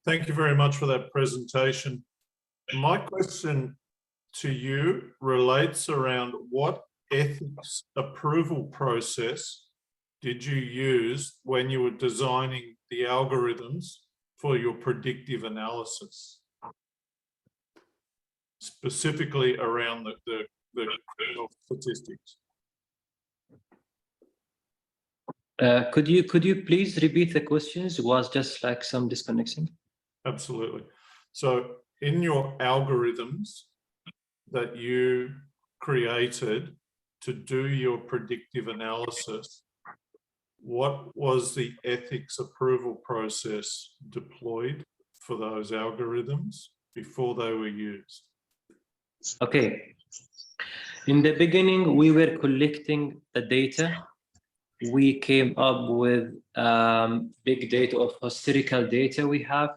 Thank you very much for that presentation. My question to you relates around what ethics approval process did you use when you were designing the algorithms for your predictive analysis, specifically around the criminal statistics? Could you please repeat the questions? It was just like some disconnection. Absolutely. So in your algorithms that you created to do your predictive analysis, what was the ethics approval process deployed for those algorithms before they were used? Okay. In the beginning, we were collecting the data. We came up with big data of historical data we have.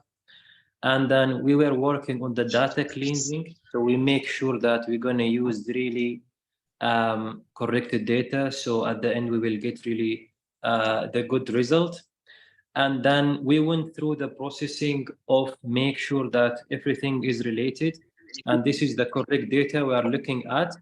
And then we were working on the data cleansing. So we make sure that we're going to use really corrected data. So at the end, we will get really the good result. And then we went through the processing of make sure that everything is related. And this is the correct data we are looking at.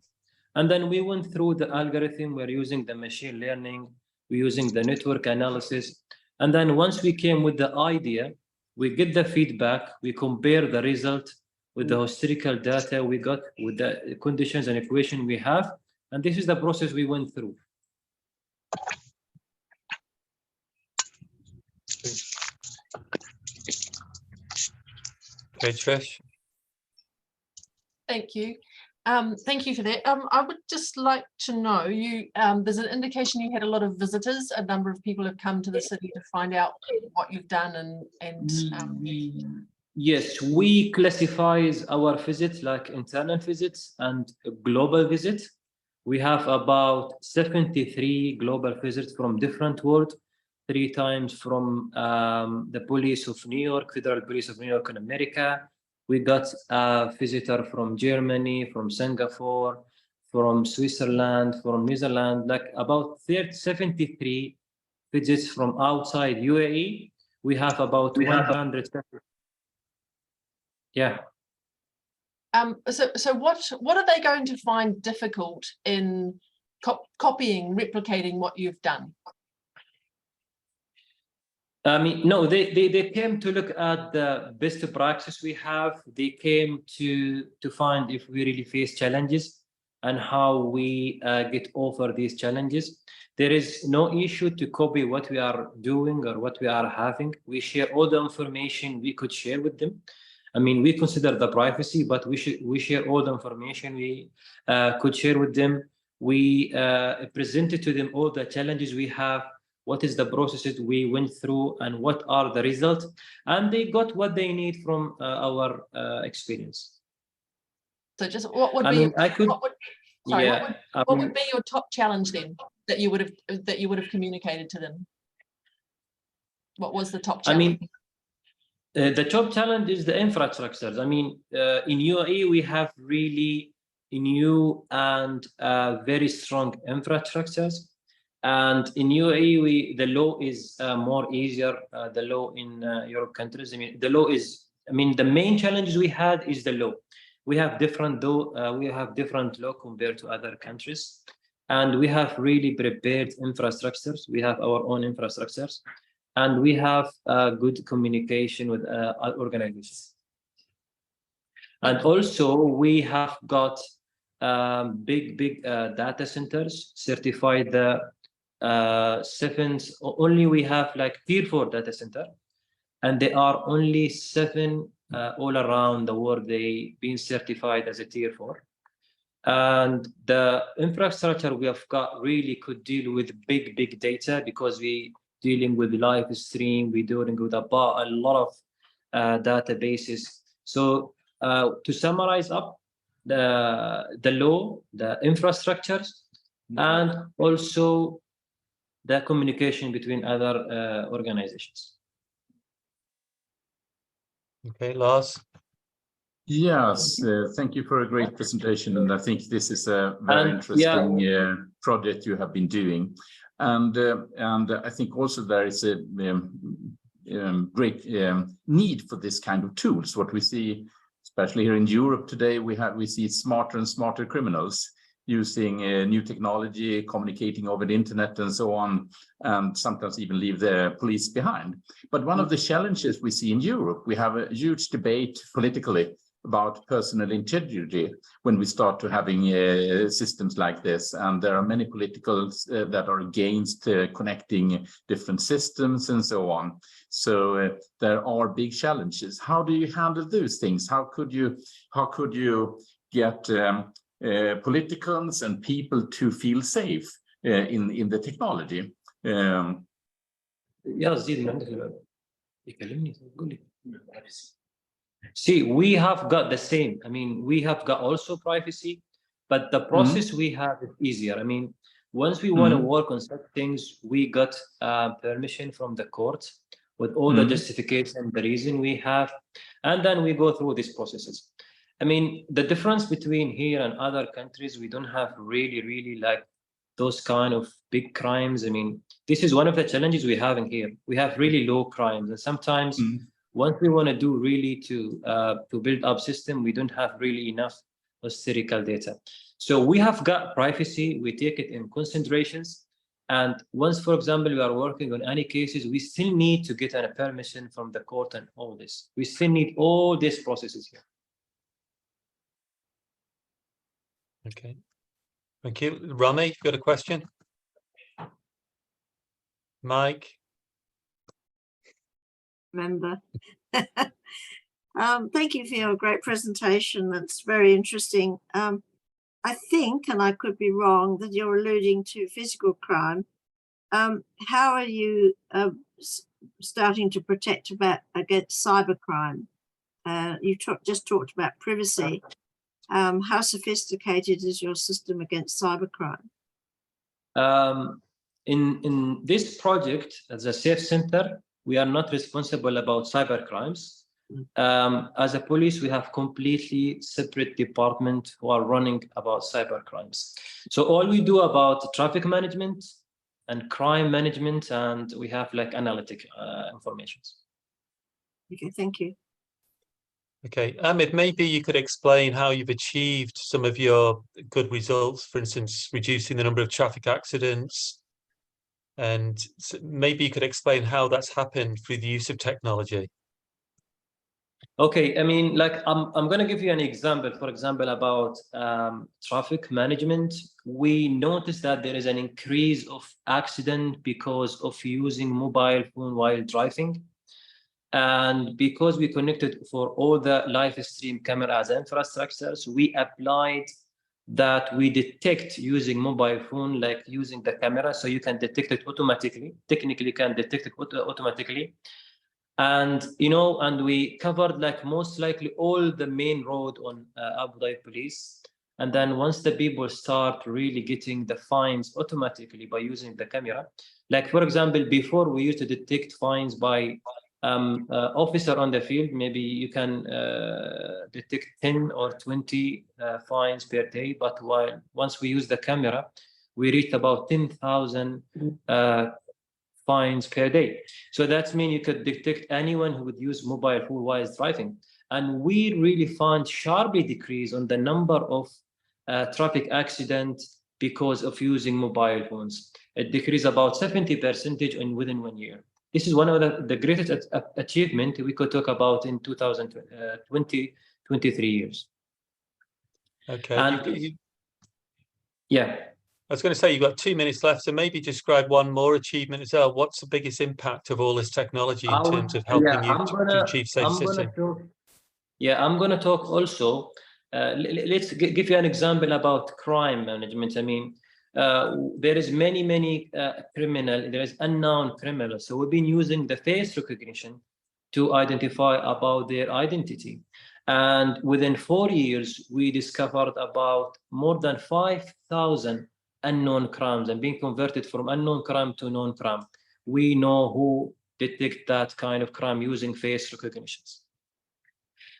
And then we went through the algorithm. We're using the machine learning. We're using the network analysis. And then once we came with the idea, we get the feedback, we compare the result with the historical data we got with the conditions and equation we have. And this is the process we went through. Okay, Trish. Thank you. Thank you for that. I would just like to know, there's an indication you had a lot of visitors. A number of people have come to the city to find out what you've done Yes, we classify our visits like internal visits and global visits. We have about 73 global visits from different world, 3 times from the Police of New York, Federal Police of New York in America. We got a visitor from Germany, from Singapore, from Switzerland, from New Zealand, like about 73 visits from outside UAE. We have about 100. Yeah. So what are they going to find difficult in copying, replicating what you've done? I mean, no, they came to look at the best practice we have. They came to find if we really face challenges and how we get over these challenges. There is no issue to copy what we are doing or what we are having. We share all the information we could share with them. I mean, we consider the privacy, but we share all the information we could share with them. We presented to them all the challenges we have. What is the processes we went through and what are the results? And they got what they need from our experience. So just what would be what would be your top challenge then that you would have communicated to them? What was the top challenge? I mean, the top challenge is the infrastructures. I mean, in UAE, we have really new and very strong infrastructures. And in UAE, the law is more easier. The law in Europe countries, I mean, the law is, I mean, the main challenges we had is the law. We have different law compared to other countries. And we have really prepared infrastructures. We have our own infrastructures. And we have good communication with organizations. And also, we have got big data centers certified the only we have like tier 4 data center, and there are only 7 all around the world. They been certified as a tier 4, and the infrastructure we have got really could deal with big data because we dealing with live stream, we dealing with a lot of databases. So to summarize up, the law, the infrastructures, and also the communication between other organizations. Okay, Lars. Yes, thank you for a great presentation, and I think this is a very interesting project you have been doing. And I think also there is great need for this kind of tools. What we see, especially here in Europe today, we see smarter and smarter criminals using new technology, communicating over the internet and so on, and sometimes even leave the police behind. But one of the challenges we see in Europe, we have a huge debate politically about personal integrity when we start to having systems like this. And there are many politicals that are against connecting different systems and so on. So there are big challenges. How do you handle those things? How could you get politicals and people to feel safe in the technology? See, we have got the same. I mean, we have got also privacy, but the process we have is easier. I mean, once we want to work on such things, we got permission from the court with all the justification, the reason we have, and then we go through these processes. I mean, the difference between here and other countries, we don't have really like those kind of big crimes. I mean, this is one of the challenges we have in here. We have really low crimes, and sometimes once we want to do really to build up system, we don't have really enough historical data. So we have got privacy, we take it in considerations. And once, for example, we are working on any cases, we still need to get a permission from the court and all this. We still need all these processes here. Okay, thank you. Rami, you've got a question? Mike? Member. Thank you for your great presentation. That's very interesting. I think, and I could be wrong, that you're alluding to physical crime. How are you starting to protect against cybercrime? You just talked about privacy. How sophisticated is your system against cybercrime? In this project, as a Safe Center, we are not responsible about cyber crimes. As a police, we have completely separate department who are running about cyber crimes. So all we do about traffic management and crime management, and we have like analytic informations. Okay, thank you. Okay, Ahmed, maybe you could explain how you've achieved some of your good results, for instance, reducing the number of traffic accidents. And maybe you could explain how that's happened through the use of technology. Okay, I mean, like I'm going to give you an example, for example, about traffic management. We noticed that there is an increase of accident because of using mobile phone while driving. And because we connected for all the live stream camera as infrastructures, we applied that we detect using mobile phone, like using the camera, so you can detect it automatically, technically can detect it automatically. And, you know, and we covered like most likely all the main road on Abu Dhabi Police. And then once the people start really getting the fines automatically by using the camera, like for example, before we used to detect fines by officer on the field, maybe you can detect 10 or 20 fines per day, but once we use the camera, we reached about 10,000 fines per day. So that means you could detect anyone who would use mobile phone while driving. And we really found sharply decrease on the number of traffic accidents because of using mobile phones. It decreased about 70% within 1 year. This is one of the greatest achievement we could talk about in 2020, 23 years. Okay. And, yeah. I was going to say, you've got 2 minutes left, so maybe describe one more achievement as well. What's the biggest impact of all this technology in terms of helping you to achieve safe city? I'm going to talk also. Let's give you an example about crime management. I mean, there is many there is unknown criminals. So we've been using the face recognition to identify about their identity. And within 4 years, we discovered about more than 5,000 unknown crimes and being converted from unknown crime to known crime. We know who detect that kind of crime using face recognitions.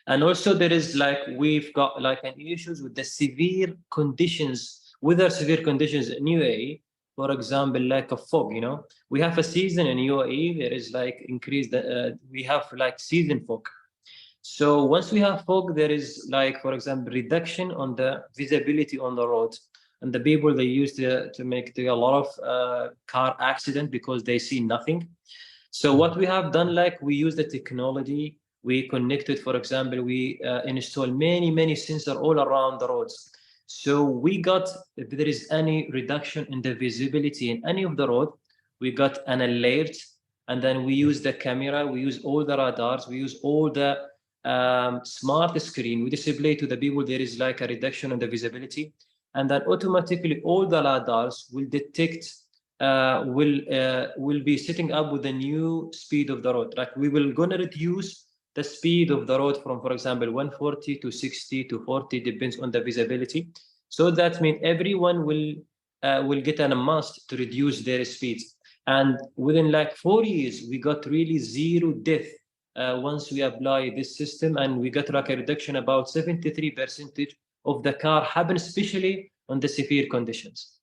And also there is like, we've got like an issues with the severe conditions, weather severe conditions in UAE. for example, like a fog, you know, we have a season in UAE, there is like increased, we have like season fog. So once we have fog, there is like, for example, reduction on the visibility on the road. And the people, they used to make a lot of car accident because they see nothing. So what we have done, like we use the technology, we connected, for example, we install many sensors all around the roads. So we got, if there is any reduction in the visibility in any of the road, we got an alert, and then we use the camera, we use all the radars, we use all the smart screen, we display to the people there is like a reduction in the visibility, and then automatically all the radars will detect, will be setting up with the new speed of the road. Like we will gonna reduce the speed of the road from, for example, 140 to 60 to 40, depends on the visibility. So that means everyone will get a must to reduce their speed. And within like 4 years, we got really zero death once we apply this system, and we got like a reduction about 73% of the car happen, especially on the severe conditions.